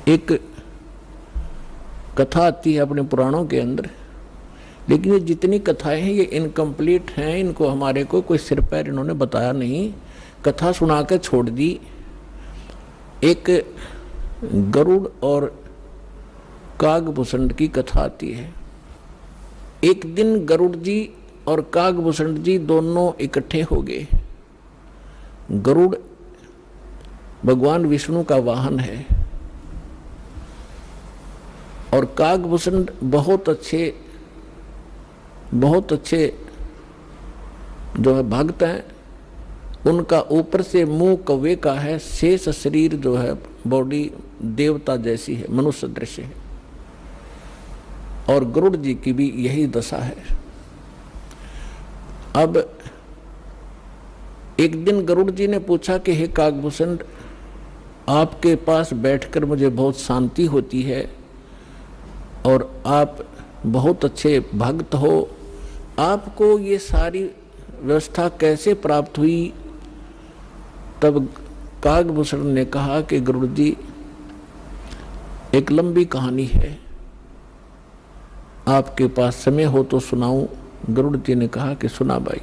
एक कथा आती है अपने पुराणों के अंदर, लेकिन ये जितनी कथाएं हैं ये इनकम्प्लीट हैं, इनको हमारे को कोई सिर पैर इन्होंने बताया नहीं, कथा सुना के छोड़ दी। एक गरुड़ और कागभूषण की कथा आती है। एक दिन गरुड़ जी और कागभूषण जी दोनों इकट्ठे हो गए। गरुड़ भगवान विष्णु का वाहन है और कागभूषण बहुत अच्छे जो है भक्त हैं। उनका ऊपर से मुंह कौवे का है, शेष शरीर जो है बॉडी देवता जैसी है, मनुष्य दृश्य है। और गरुड़ जी की भी यही दशा है। अब एक दिन गरुड़ जी ने पूछा कि हे कागभूषण, आपके पास बैठकर मुझे बहुत शांति होती है और आप बहुत अच्छे भक्त हो, आपको ये सारी व्यवस्था कैसे प्राप्त हुई? तब कागभूषण ने कहा कि गरुड़ जी, एक लंबी कहानी है, आपके पास समय हो तो सुनाऊं? गरुड़ जी ने कहा कि सुना भाई।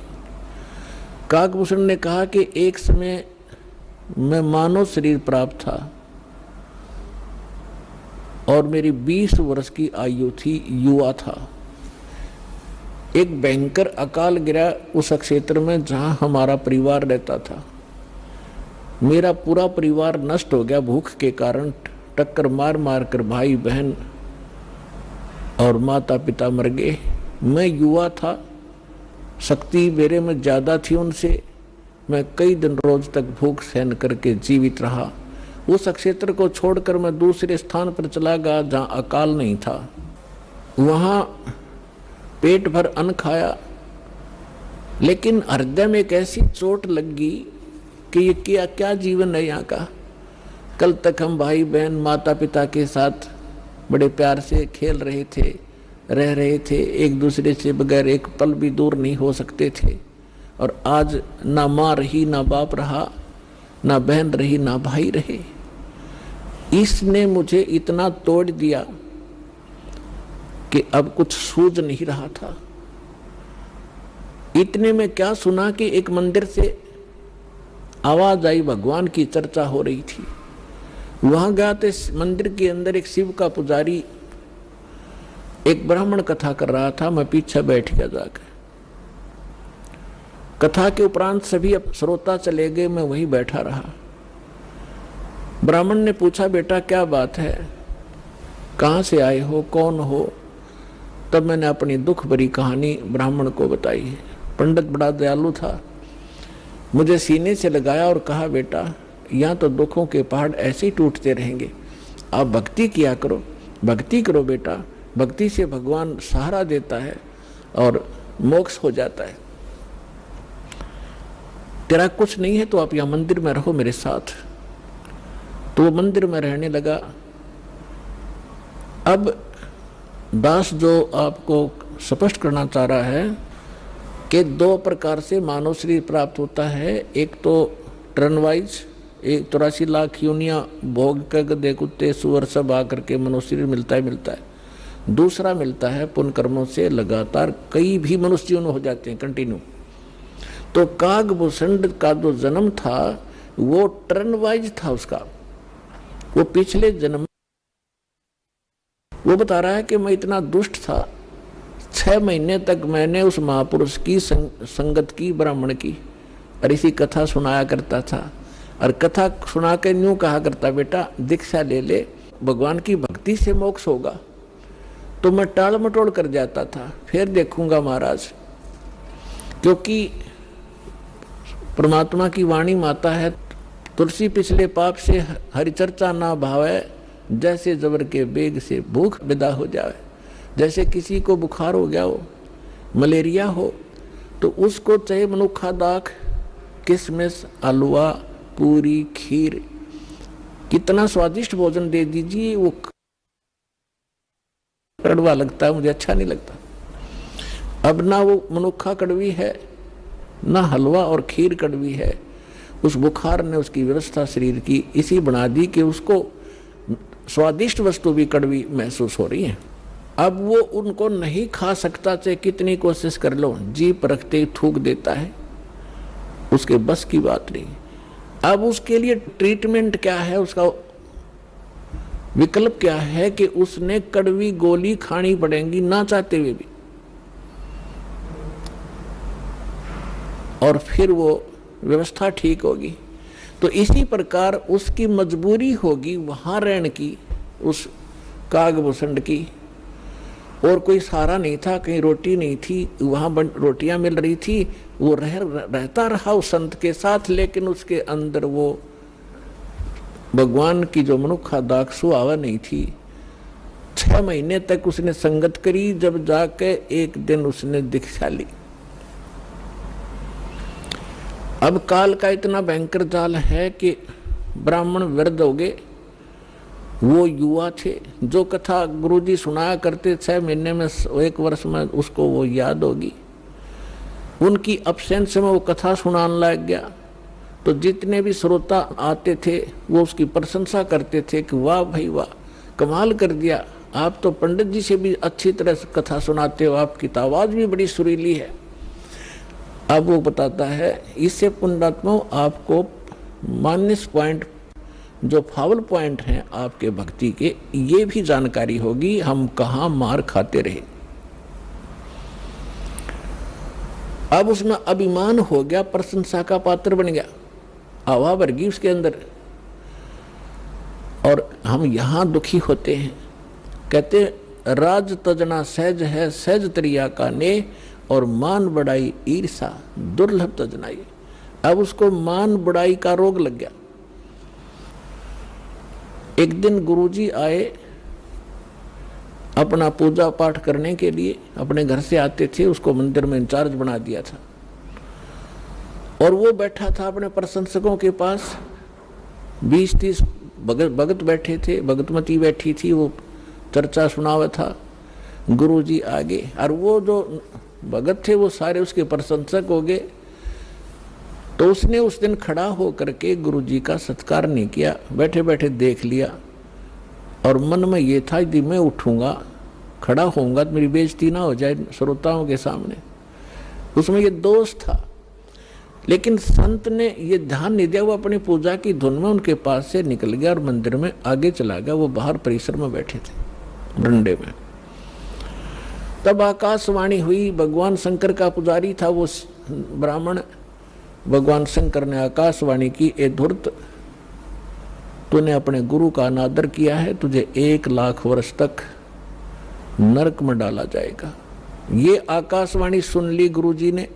कागभूषण ने कहा कि एक समय मैं मानव शरीर प्राप्त था और मेरी 20 वर्ष की आयु थी, युवा था। एक भयंकर अकाल गिरा उस क्षेत्र में जहां हमारा परिवार रहता था। मेरा पूरा परिवार नष्ट हो गया भूख के कारण। टक्कर मार मार कर भाई बहन और माता पिता मर गए। मैं युवा था, शक्ति मेरे में ज्यादा थी उनसे। मैं कई दिन रोज तक भूख सहन करके जीवित रहा। उस क्षेत्र को छोड़कर मैं दूसरे स्थान पर चला गया जहां अकाल नहीं था। वहां पेट भर अन्न खाया, लेकिन हृदय में एक ऐसी चोट लग गई कि ये क्या जीवन है यहाँ का। कल तक हम भाई बहन माता पिता के साथ बड़े प्यार से खेल रहे थे, रह रहे थे, एक दूसरे से बगैर एक पल भी दूर नहीं हो सकते थे। और आज ना माँ रही, ना बाप रहा, ना बहन रही, ना भाई रहे। इसने मुझे इतना तोड़ दिया कि अब कुछ सूझ नहीं रहा था। इतने में क्या सुना कि एक मंदिर से आवाज आई, भगवान की चर्चा हो रही थी। वहां गया तो मंदिर के अंदर एक शिव का पुजारी एक ब्राह्मण कथा कर रहा था। मैं पीछे बैठ गया जाकर। कथा के उपरांत सभी अब श्रोता चले गए, मैं वहीं बैठा रहा। ब्राह्मण ने पूछा, बेटा क्या बात है, कहां से आए हो, कौन हो? तब मैंने अपनी दुख भरी कहानी ब्राह्मण को बताई। पंडित बड़ा दयालु था, मुझे सीने से लगाया और कहा, बेटा यहाँ तो दुखों के पहाड़ ऐसे ही टूटते रहेंगे, आप भक्ति किया करो, भक्ति करो बेटा, भक्ति से भगवान सहारा देता है और मोक्ष हो जाता है। तेरा कुछ नहीं है तो आप यहाँ मंदिर में रहो मेरे साथ। तो वो मंदिर में रहने लगा। अब दास जो आपको स्पष्ट करना चाह रहा है कि 2 प्रकार से मानव शरीर प्राप्त होता है। एक तो टर्न वाइज, 83 लाख योनियां भोग कर गधे कुत्ते सुअर सब आकर के मनुष्य शरीर मिलता है। दूसरा मिलता है पुण्य कर्मों से लगातार कई भी मनुष्य जीवन हो जाते हैं कंटिन्यू। तो कागभूषण का जो जन्म था वो टर्न वाइज था उसका, वो पिछले जन्म। वो बता रहा है कि मैं इतना दुष्ट था, 6 महीने तक मैंने उस महापुरुष की संगत की, ब्राह्मण की, और इसी कथा सुनाया करता था। और कथा सुना के यूं कहा करता, बेटा दीक्षा ले ले, भगवान की भक्ति से मोक्ष होगा। तो मैं टाल मटोल कर जाता था, फिर देखूंगा महाराज, क्योंकि परमात्मा की वाणी माता है, तुलसी पिछले पाप से हरिचर्चा ना भावे, जैसे जबर के बेग से भूख विदा हो जाए। जैसे किसी को बुखार हो गया हो, मलेरिया हो, तो उसको चाहे मनुखा दाख, किशमिश, हलवा, पूरी, खीर, कितना स्वादिष्ट भोजन दे दीजिए, वो कड़वा लगता है, मुझे अच्छा नहीं लगता। अब ना वो मनुखा कड़वी है, ना हलवा और खीर कड़वी है। उस बुखार ने उसकी व्यवस्था शरीर की इसी बना दी कि उसको स्वादिष्ट वस्तु भी कड़वी महसूस हो रही है। अब वो उनको नहीं खा सकता, चाहे कितनी कोशिश कर लो, जीभ रखते ही थूक देता है, उसके बस की बात नहीं। अब उसके लिए ट्रीटमेंट क्या है, उसका विकल्प क्या है कि उसने कड़वी गोली खानी पड़ेगी ना चाहते हुए भी, और फिर वो व्यवस्था ठीक होगी। तो इसी प्रकार उसकी मजबूरी होगी वहां रहने की, उस कागभूषण की, और कोई सहारा नहीं था, कहीं रोटी नहीं थी, वहां रोटियां मिल रही थी, वो रहता रहा उस संत के साथ, लेकिन उसके अंदर वो भगवान की जो मनुखा दाक्षु आवा नहीं थी। 6 महीने तक उसने संगत करी, जब जाके एक दिन उसने दीक्षा ली। अब काल का इतना भयंकर जाल है कि ब्राह्मण वृद्ध हो गए, वो युवा थे, जो कथा गुरुजी सुनाया करते 6 महीने में 1 वर्ष में उसको वो याद होगी। उनकी अब्सेंस में वो कथा सुनाने लग गया, तो जितने भी श्रोता आते थे वो उसकी प्रशंसा करते थे कि वाह भाई वाह, कमाल कर दिया, आप तो पंडित जी से भी अच्छी तरह से कथा सुनाते हो, आपकी तो आवाज़ भी बड़ी सुरीली है। अब वो बताता है, इससे पुण्यात्मा आपको माइनस पॉइंट, जो फावल पॉइंट हैं आपके भक्ति के, ये भी जानकारी होगी, हम कहाँ मार खाते रहे। अब उसमें अभिमान हो गया, प्रशंसा का पात्र बन गया, हवा भर गई उसके अंदर। और हम यहाँ दुखी होते हैं, कहते राज तजना सहज है, सहज तरिया का ने, और मान बढ़ाई ईर्षा दुर्लभ तजनाई। अब उसको मान बढ़ाई का रोग लग गया। एक दिन गुरुजी आए अपना पूजा पाठ करने के लिए, अपने घर से आते थे, उसको मंदिर में इंचार्ज बना दिया था, और वो बैठा था अपने प्रशंसकों के पास। 20-30 भगत बैठे थे, भगतमती बैठी थी, वो चर्चा सुनावा था। गुरुजी आगे, और वो जो भगत थे वो सारे उसके प्रशंसक हो गए। तो उसने उस दिन खड़ा होकर के गुरुजी का सत्कार नहीं किया, बैठे बैठे देख लिया, और मन में ये था कि मैं उठूंगा, खड़ा होऊंगा तो मेरी बेइज्जती ना हो जाए श्रोताओं के सामने। उसमें ये दोष था, लेकिन संत ने ये ध्यान नहीं दिया, वो अपनी पूजा की धुन में उनके पास से निकल गया और मंदिर में आगे चला गया। वो बाहर परिसर में बैठे थे बरंडे में। तब आकाशवाणी हुई, भगवान शंकर का पुजारी था वो ब्राह्मण। भगवान शंकर ने आकाशवाणी की, ए धूर्त, तूने अपने गुरु का अनादर किया है, तुझे 1 लाख वर्ष तक नरक में डाला जाएगा। ये आकाशवाणी सुन ली गुरुजी ने।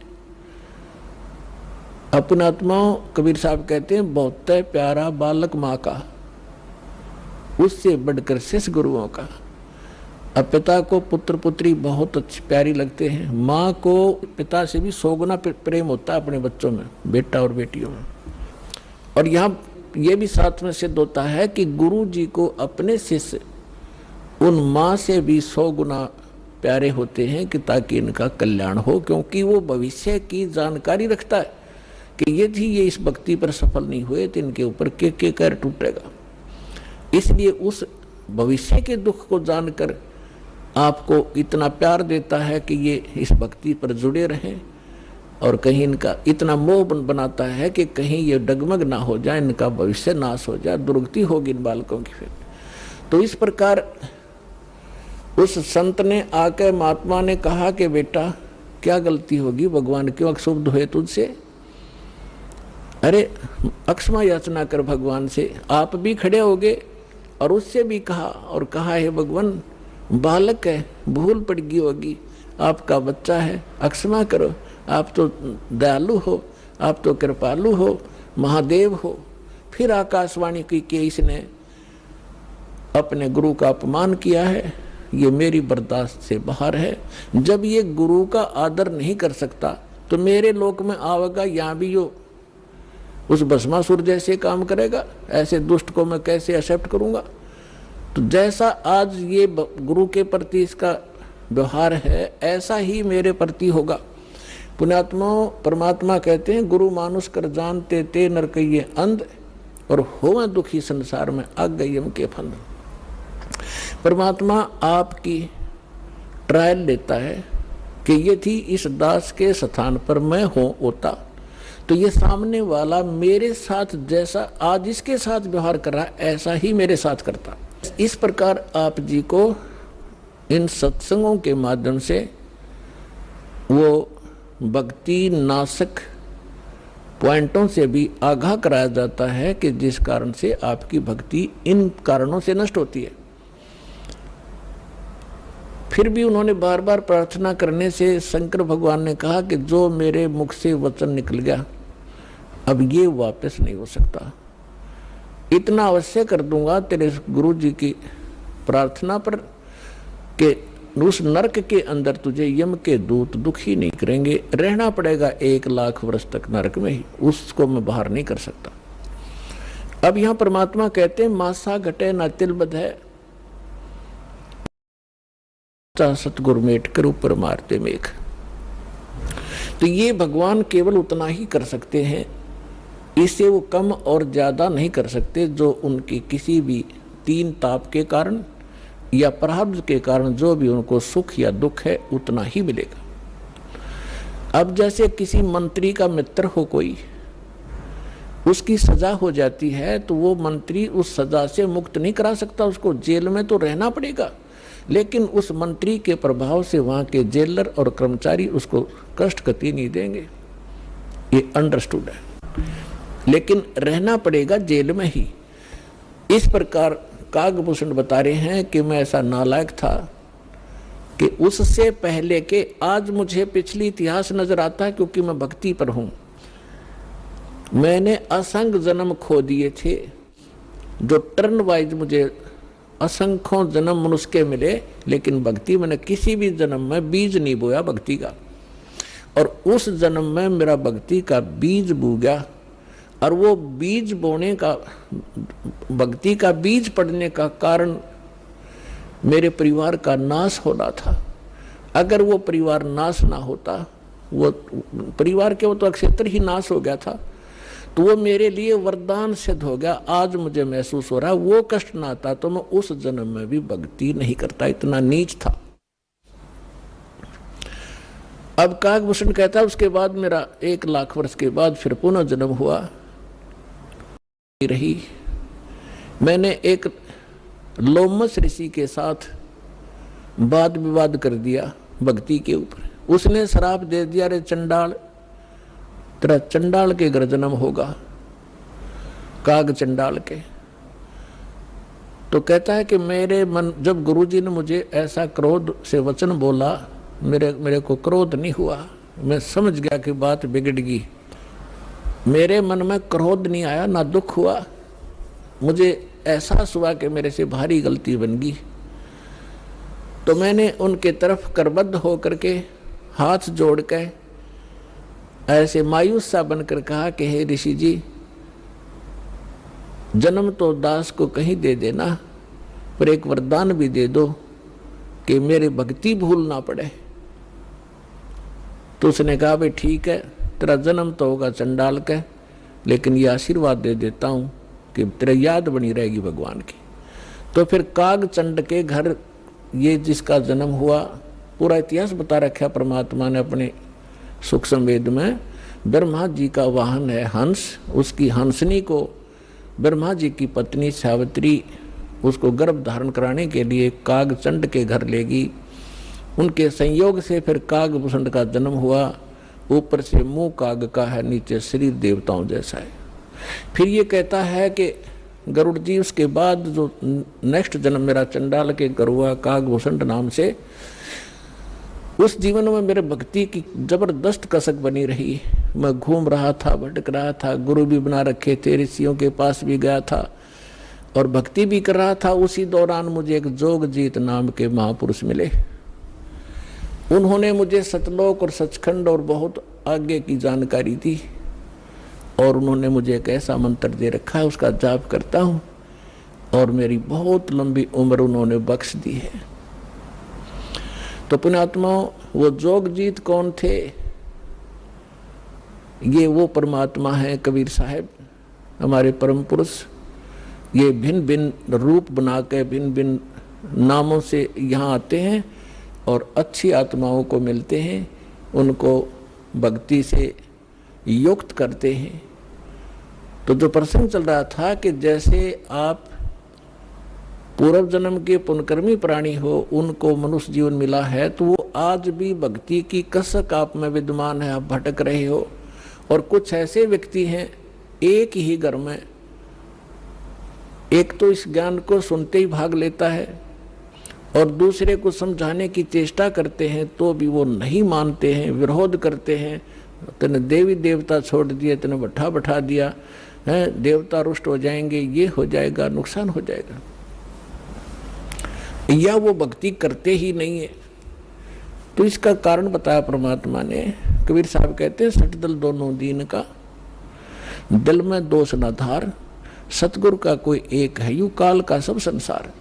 अपने आत्माओं, कबीर साहब कहते हैं, बहुत प्यारा बालक माँ का, उससे बढ़कर शिष्य गुरुओं का। अब पिता को पुत्र पुत्री बहुत अच्छी प्यारी लगते हैं, माँ को पिता से भी 100 गुना प्रेम होता है अपने बच्चों में, बेटा और बेटियों में। और यहाँ ये भी साथ में सिद्ध होता है कि गुरु जी को अपने शिष्य उन माँ से भी 100 गुना प्यारे होते हैं, कि ताकि इनका कल्याण हो, क्योंकि वो भविष्य की जानकारी रखता है कि यदि ये इस भक्ति पर सफल नहीं हुए तो इनके ऊपर के कहर टूटेगा। इसलिए उस भविष्य के दुख को जानकर आपको इतना प्यार देता है कि ये इस भक्ति पर जुड़े रहें, और कहीं इनका इतना मोह बनाता है कि कहीं ये डगमग ना हो जाए, इनका भविष्य नाश हो जाए, दुर्गति होगी इन बालकों की। फिर तो इस प्रकार उस संत ने आकर महात्मा ने कहा कि बेटा क्या गलती होगी, भगवान क्यों अक्षुब्ध हुए तुझसे? अरे अक्षमा याचना कर भगवान से। आप भी खड़े हो गए और उससे भी कहा, और कहा है भगवान बालक है, भूल पड़ गई होगी, आपका बच्चा है, अक्षमा करो, आप तो दयालु हो, आप तो कृपालु हो, महादेव हो। फिर आकाशवाणी की कि इसने अपने गुरु का अपमान किया है, ये मेरी बर्दाश्त से बाहर है। जब ये गुरु का आदर नहीं कर सकता तो मेरे लोक में आवेगा, यहाँ भी यो उस भस्मासुर जैसे काम करेगा। ऐसे दुष्ट को मैं कैसे एक्सेप्ट करूंगा? तो जैसा आज ये गुरु के प्रति इसका व्यवहार है, ऐसा ही मेरे प्रति होगा। पुण्यात्मा परमात्मा कहते हैं, गुरु मानुष कर जानते ते नर कहिए अंध, और होवे दुखी संसार में आग गई यम के फंद। परमात्मा आपकी ट्रायल लेता है कि ये थी इस दास के स्थान पर मैं होता तो ये सामने वाला मेरे साथ जैसा आज इसके साथ व्यवहार कर रहा है ऐसा ही मेरे साथ करता। इस प्रकार आप जी को इन सत्संगों के माध्यम से वो भक्ति नाशक पॉइंटों से भी आगाह कराया जाता है कि जिस कारण से आपकी भक्ति इन कारणों से नष्ट होती है। फिर भी उन्होंने बार बार प्रार्थना करने से शंकर भगवान ने कहा कि जो मेरे मुख से वचन निकल गया अब ये वापस नहीं हो सकता। इतना अवश्य कर दूंगा तेरे गुरु जी की प्रार्थना पर कि उस नरक के अंदर तुझे यम के दूत दुखी नहीं करेंगे, रहना पड़ेगा 1 लाख वर्ष तक नरक में ही, उसको मैं बाहर नहीं कर सकता। अब यहां परमात्मा कहते हैं मासा घटे ना तिल बध है, सतगुरु मेट कर ऊपर मारते मेघ। तो ये भगवान केवल उतना ही कर सकते हैं, इससे वो कम और ज्यादा नहीं कर सकते। जो उनकी किसी भी 3 ताप के कारण या प्रारब्ध के कारण जो भी उनको सुख या दुख है उतना ही मिलेगा। अब जैसे किसी मंत्री का मित्र हो कोई, उसकी सजा हो जाती है तो वो मंत्री उस सजा से मुक्त नहीं करा सकता, उसको जेल में तो रहना पड़ेगा, लेकिन उस मंत्री के प्रभाव से वहां के जेलर और कर्मचारी उसको कष्ट कति नहीं देंगे, ये अंडरस्टूड है, लेकिन रहना पड़ेगा जेल में ही। इस प्रकार कागभूषण बता रहे हैं कि मैं ऐसा नालायक था कि उससे पहले के आज मुझे पिछली इतिहास नजर आता है, क्योंकि मैं भक्ति पर हूं। मैंने असंख्य जन्म खो दिए थे, जो टर्न वाइज मुझे असंख्यों जन्म मनुष्य के मिले, लेकिन भक्ति मैंने किसी भी जन्म में बीज नहीं बोया भक्ति का, और उस जन्म में मेरा भक्ति का बीज बू गया। और वो बीज बोने का, भक्ति का बीज पड़ने का कारण मेरे परिवार का नाश होना था। अगर वो परिवार नाश ना होता, वो परिवार के वो तो अक्षेत्र ही नाश हो गया था, तो वो मेरे लिए वरदान सिद्ध हो गया। आज मुझे महसूस हो रहा है वो कष्ट ना आता तो मैं उस जन्म में भी भक्ति नहीं करता, इतना नीच था। अब कागभूषण कहता है उसके बाद मेरा 1 लाख वर्ष के बाद फिर पुनः जन्म हुआ रही। मैंने एक लोमस ऋषि के साथ वाद विवाद कर दिया भक्ति के ऊपर। उसने श्राप दे दिया, रे चंडाल, तेरा चंडाल के घर जन्म होगा, काग चंडाल के। तो कहता है कि मेरे मन, जब गुरुजी ने मुझे ऐसा क्रोध से वचन बोला, मेरे को क्रोध नहीं हुआ, मैं समझ गया कि बात बिगड़ गई। मेरे मन में क्रोध नहीं आया, ना दुख हुआ, मुझे एहसास हुआ कि मेरे से भारी गलती बन गई। तो मैंने उनके तरफ करबद्ध होकर के हाथ जोड़ के ऐसे मायूस सा बनकर कहा कि हे ऋषि जी, जन्म तो दास को कहीं दे देना, पर एक वरदान भी दे दो कि मेरी भक्ति भूल ना पड़े। तो उसने कहा भाई ठीक है, तेरा जन्म तो होगा चंडाल का, लेकिन ये आशीर्वाद दे देता हूं कि तेरा याद बनी रहेगी भगवान की। तो फिर काग चंड के घर ये जिसका जन्म हुआ, पूरा इतिहास बता रखा परमात्मा ने अपने सूक्ष्म वेद में। ब्रह्मा जी का वाहन है हंस, उसकी हंसनी को ब्रह्मा जी की पत्नी सावित्री उसको गर्भ धारण कराने के लिए काग चंड के घर लेगी। उनके संयोग से फिर कागभूषण का जन्म हुआ। ऊपर से मुंह काग का है, नीचे शरीर देवताओं जैसा है। फिर ये कहता है कि गरुड़ जी उसके बाद जो नेक्स्ट जन्म मेरा चंडाल के घर हुआ कागभूषण नाम से, उस जीवन में मेरे भक्ति की जबरदस्त कसक बनी रही। मैं घूम रहा था, भटक रहा था, गुरु भी बना रखे थे, ऋषियों के पास भी गया था और भक्ति भी कर रहा था। उसी दौरान मुझे एक जोगजीत नाम के महापुरुष मिले। उन्होंने मुझे सतलोक और सचखंड और बहुत आगे की जानकारी दी, और उन्होंने मुझे एक ऐसा मंत्र दे रखा है, उसका जाप करता हूँ और मेरी बहुत लंबी उम्र उन्होंने बख्श दी है। तो पुण्यात्माओं, वो जोगजीत कौन थे? ये वो परमात्मा है कबीर साहब, हमारे परम पुरुष। ये भिन्न भिन्न रूप बना के, भिन्न भिन्न नामों से यहाँ आते हैं और अच्छी आत्माओं को मिलते हैं, उनको भक्ति से युक्त करते हैं। तो जो प्रसंग चल रहा था कि जैसे आप पूर्व जन्म के पुण्यकर्मी प्राणी हो, उनको मनुष्य जीवन मिला है, तो वो आज भी भक्ति की कसक आप में विद्यमान है, आप भटक रहे हो। और कुछ ऐसे व्यक्ति हैं एक ही घर में, एक तो इस ज्ञान को सुनते ही भाग लेता है और दूसरे को समझाने की चेष्टा करते हैं तो भी वो नहीं मानते हैं, विरोध करते हैं। तेने देवी देवता छोड़ दिए, तेने बैठा बैठा दिया है, देवता रुष्ट हो जाएंगे, ये हो जाएगा, नुकसान हो जाएगा, या वो भक्ति करते ही नहीं है। तो इसका कारण बताया परमात्मा ने। कबीर साहब कहते हैं, सठ दल दोनों दीन का, दिल में दोष न धार, सतगुरु का कोई एक है, यू काल का सब संसार।